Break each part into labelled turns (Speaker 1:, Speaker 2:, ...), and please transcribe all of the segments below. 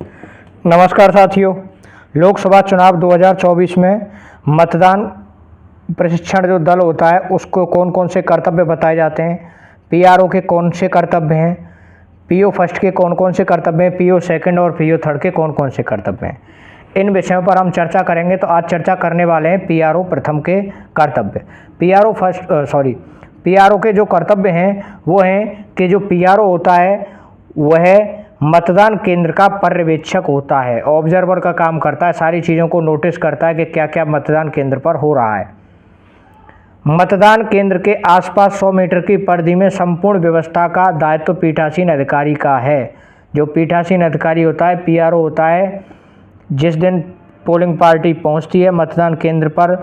Speaker 1: नमस्कार साथियों। लोकसभा चुनाव 2024 में मतदान प्रशिक्षण जो दल होता है उसको कौन कौन से कर्तव्य बताए जाते हैं, पीआरओ के कौन से कर्तव्य हैं, पीओ फर्स्ट के कौन कौन से कर्तव्य हैं, पीओ सेकंड और पीओ थर्ड के कौन कौन से कर्तव्य हैं, इन विषयों पर हम चर्चा करेंगे। तो आज चर्चा करने वाले हैं पीआरओ प्रथम के कर्तव्य। पीआरओ के जो कर्तव्य हैं वो हैं कि जो पीआरओ होता है वह मतदान केंद्र का पर्यवेक्षक होता है, ऑब्जर्वर का काम करता है, सारी चीज़ों को नोटिस करता है कि क्या क्या मतदान केंद्र पर हो रहा है। मतदान केंद्र के आसपास 100 मीटर की परिधि में संपूर्ण व्यवस्था का दायित्व पीठासीन अधिकारी का है। जो पीठासीन अधिकारी होता है, पीआरओ होता है, जिस दिन पोलिंग पार्टी पहुंचती है मतदान केंद्र पर,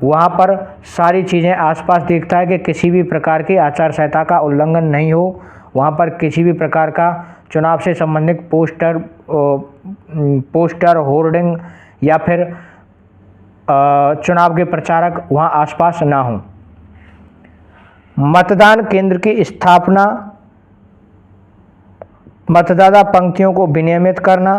Speaker 1: वहां पर सारी चीज़ें आसपास देखता है कि किसी भी प्रकार की आचार संहिता का उल्लंघन नहीं हो, वहां पर किसी भी प्रकार का चुनाव से संबंधित पोस्टर होर्डिंग या फिर चुनाव के प्रचारक वहां आसपास ना हो। मतदान केंद्र की स्थापना, मतदाता पंक्तियों को विनियमित करना,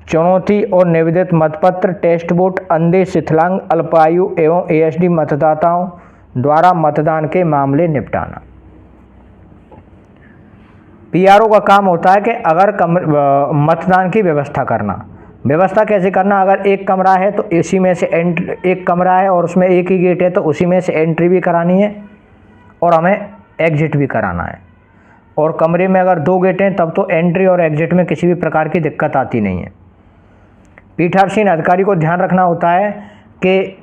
Speaker 1: चुनौती और निवेदित मतपत्र, टेस्ट वोट, अंधे, शिथिलांग, अल्पायु एवं एएसडी मतदाताओं द्वारा मतदान के मामले निपटाना। पीआरओ का काम होता है कि अगर मतदान की व्यवस्था करना। व्यवस्था कैसे करना? अगर एक कमरा है तो इसी में से एक कमरा है और उसमें एक ही गेट है तो उसी में से एंट्री भी करानी है और हमें एग्जिट भी कराना है। और कमरे में अगर 2 गेट हैं तब तो एंट्री और एग्जिट में किसी भी प्रकार की दिक्कत आती नहीं है। पीठासीन अधिकारी को ध्यान रखना होता है कि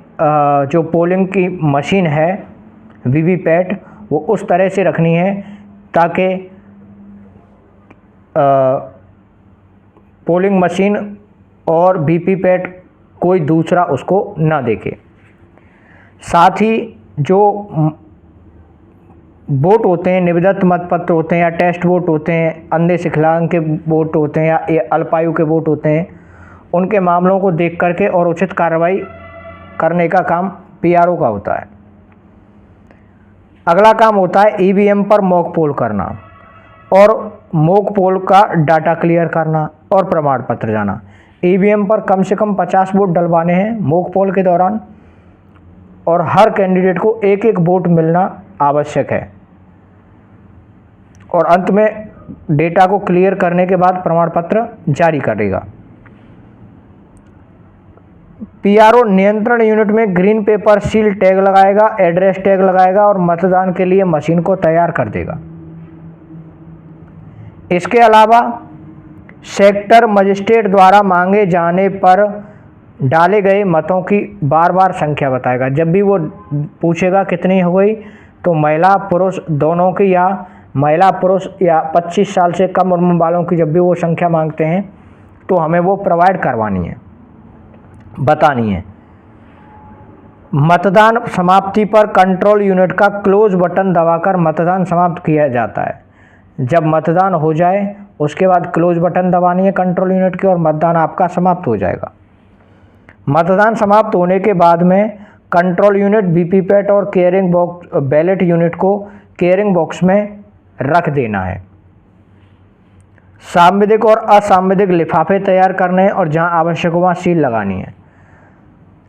Speaker 1: जो पोलिंग की मशीन है वीवीपैट, वो उस तरह से रखनी है ताकि पोलिंग मशीन और वीवीपैट कोई दूसरा उसको ना देखे। साथ ही जो वोट होते हैं, निवेदित मतपत्र होते हैं या टेस्ट वोट होते हैं, अंधे शिथिलांग के वोट होते हैं या अल्पायु के वोट होते हैं, उनके मामलों को देख करके और उचित कार्रवाई करने का काम पीआरओ का होता है। अगला काम होता है ईवीएम पर मॉक पोल करना और मॉक पोल का डाटा क्लियर करना और प्रमाण पत्र जाना। ईवीएम पर कम से कम 50 वोट डलवाने हैं मॉक पोल के दौरान और हर कैंडिडेट को एक एक वोट मिलना आवश्यक है। और अंत में डेटा को क्लियर करने के बाद प्रमाण पत्र जारी करेगा। पीआरओ नियंत्रण यूनिट में ग्रीन पेपर सील टैग लगाएगा, एड्रेस टैग लगाएगा और मतदान के लिए मशीन को तैयार कर देगा। इसके अलावा सेक्टर मजिस्ट्रेट द्वारा मांगे जाने पर डाले गए मतों की बार बार संख्या बताएगा। जब भी वो पूछेगा कितनी हो गई तो महिला पुरुष दोनों की या महिला पुरुष या 25 साल से कम उम्र वालों की जब भी वो संख्या मांगते हैं तो हमें वो प्रोवाइड करवानी है, बतानी है। मतदान समाप्ति पर कंट्रोल यूनिट का क्लोज बटन दबाकर मतदान समाप्त किया जाता है। जब मतदान हो जाए उसके बाद क्लोज बटन दबानी है कंट्रोल यूनिट की और मतदान आपका समाप्त हो जाएगा। मतदान समाप्त होने के बाद में कंट्रोल यूनिट वीवीपैट और कैरिंग बॉक्स बैलेट यूनिट को कैरिंग बॉक्स में रख देना है। सांविधिक और असांविधिक लिफाफे तैयार करने हैं और जहां आवश्यक हो वहां सील लगानी है।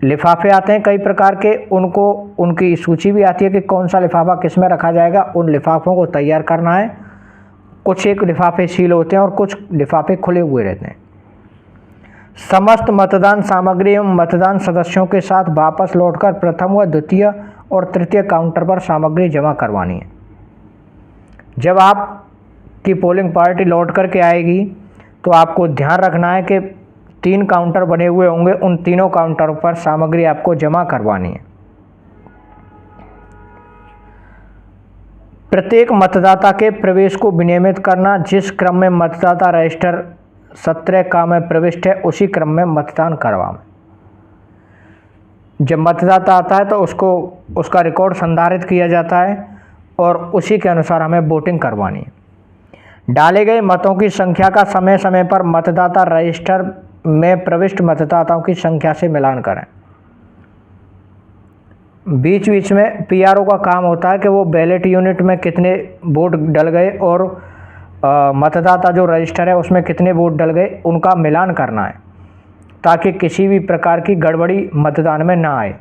Speaker 1: लिफाफे आते हैं कई प्रकार के, उनको उनकी सूची भी आती है कि कौन सा लिफाफा किस में रखा जाएगा। उन लिफाफों को तैयार करना है। कुछ एक लिफाफे सील होते हैं और कुछ लिफाफे खुले हुए रहते हैं। समस्त मतदान सामग्री एवं मतदान सदस्यों के साथ वापस लौटकर प्रथम व द्वितीय और तृतीय काउंटर पर सामग्री जमा करवानी है। जब आपकी पोलिंग पार्टी लौट करके आएगी तो आपको ध्यान रखना है कि 3 काउंटर बने हुए होंगे, उन तीनों काउंटरों पर सामग्री आपको जमा करवानी है। प्रत्येक मतदाता के प्रवेश को विनियमित करना। जिस क्रम में मतदाता रजिस्टर 17 का में प्रविष्ट है उसी क्रम में मतदान करवाएं। जब मतदाता आता है तो उसका रिकॉर्ड संधारित किया जाता है और उसी के अनुसार हमें वोटिंग करवानी है। डाले गए मतों की संख्या का समय समय पर मतदाता रजिस्टर में प्रविष्ट मतदाताओं की संख्या से मिलान करें। बीच बीच में पीआरओ का काम होता है कि वो बैलेट यूनिट में कितने वोट डल गए और मतदाता जो रजिस्टर है उसमें कितने वोट डल गए उनका मिलान करना है, ताकि किसी भी प्रकार की गड़बड़ी मतदान में ना आए।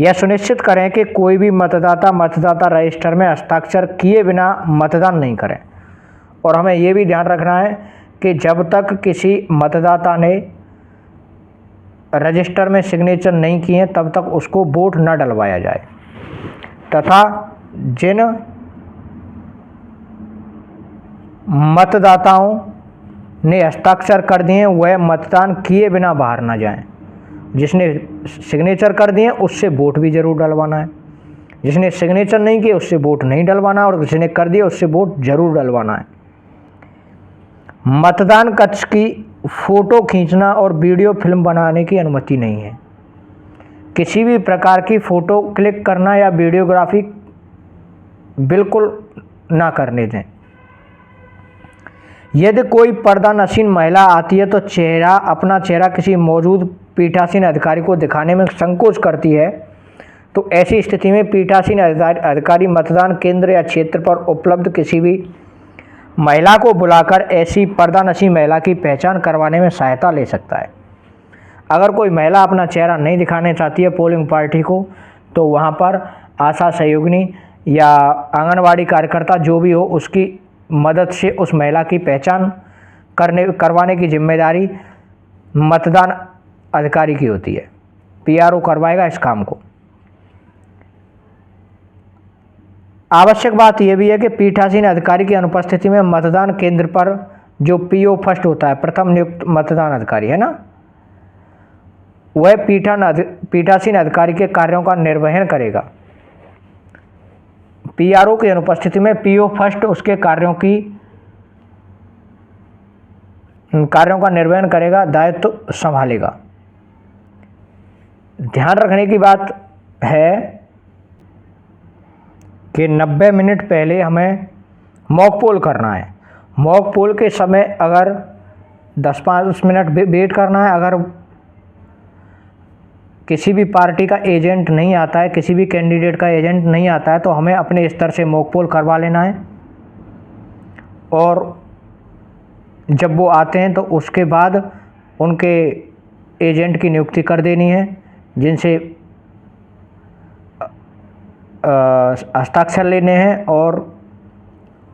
Speaker 1: यह सुनिश्चित करें कि कोई भी मतदाता रजिस्टर में हस्ताक्षर किए बिना मतदान नहीं करें। और हमें ये भी ध्यान रखना है कि जब तक किसी मतदाता ने रजिस्टर में सिग्नेचर नहीं किए तब तक उसको वोट न डलवाया जाए, तथा जिन मतदाताओं ने हस्ताक्षर कर दिए वह मतदान किए बिना बाहर ना जाएं। जिसने सिग्नेचर कर दिए उससे वोट भी ज़रूर डलवाना है, जिसने सिग्नेचर नहीं किए उससे वोट नहीं डलवाना, और जिसने कर दिया उससे वोट जरूर डलवाना है। मतदान कक्ष की फ़ोटो खींचना और वीडियो फिल्म बनाने की अनुमति नहीं है। किसी भी प्रकार की फ़ोटो क्लिक करना या वीडियोग्राफी बिल्कुल ना करने दें। यदि कोई पर्दानशीन महिला आती है तो अपना चेहरा किसी मौजूद पीठासीन अधिकारी को दिखाने में संकोच करती है, तो ऐसी स्थिति में पीठासीन अधिकारी मतदान केंद्र या क्षेत्र पर उपलब्ध किसी भी महिला को बुलाकर ऐसी पर्दानशीन महिला की पहचान करवाने में सहायता ले सकता है। अगर कोई महिला अपना चेहरा नहीं दिखाना चाहती है पोलिंग पार्टी को, तो वहाँ पर आशा सहयोगिनी या आंगनवाड़ी कार्यकर्ता जो भी हो उसकी मदद से उस महिला की पहचान करवाने की जिम्मेदारी मतदान अधिकारी की होती है। पीआरओ करवाएगा इस काम को। आवश्यक बात यह भी है कि पीठासीन अधिकारी की अनुपस्थिति में मतदान केंद्र पर जो पीओ फर्स्ट होता है, प्रथम नियुक्त मतदान अधिकारी है ना, वह पीठासीन अधिकारी के कार्यों का निर्वहन करेगा। पीआरओ की अनुपस्थिति में पीओ फर्स्ट उसके कार्यों का निर्वहन करेगा, दायित्व संभालेगा। ध्यान रखने की बात है कि 90 मिनट पहले हमें मॉक पोल करना है। मॉक पोल के समय अगर 10-5 मिनट वेट करना है। अगर किसी भी पार्टी का एजेंट नहीं आता है, किसी भी कैंडिडेट का एजेंट नहीं आता है, तो हमें अपने स्तर से मॉक पोल करवा लेना है। और जब वो आते हैं तो उसके बाद उनके एजेंट की नियुक्ति कर देनी है, जिनसे हस्ताक्षर लेने हैं। और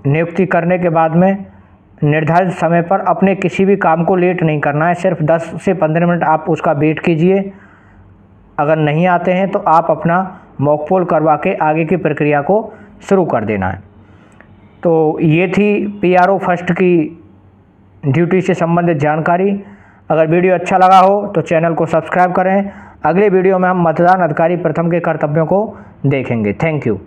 Speaker 1: नियुक्ति करने के बाद में निर्धारित समय पर अपने किसी भी काम को लेट नहीं करना है। सिर्फ 10 से 15 मिनट आप उसका वेट कीजिए। अगर नहीं आते हैं तो आप अपना मॉक पोल करवा के आगे की प्रक्रिया को शुरू कर देना है। तो ये थी पीआरओ फर्स्ट की ड्यूटी से संबंधित जानकारी। अगर वीडियो अच्छा लगा हो तो चैनल को सब्सक्राइब करें। अगले वीडियो में हम मतदान अधिकारी प्रथम के कर्तव्यों को देखेंगे। Thank you.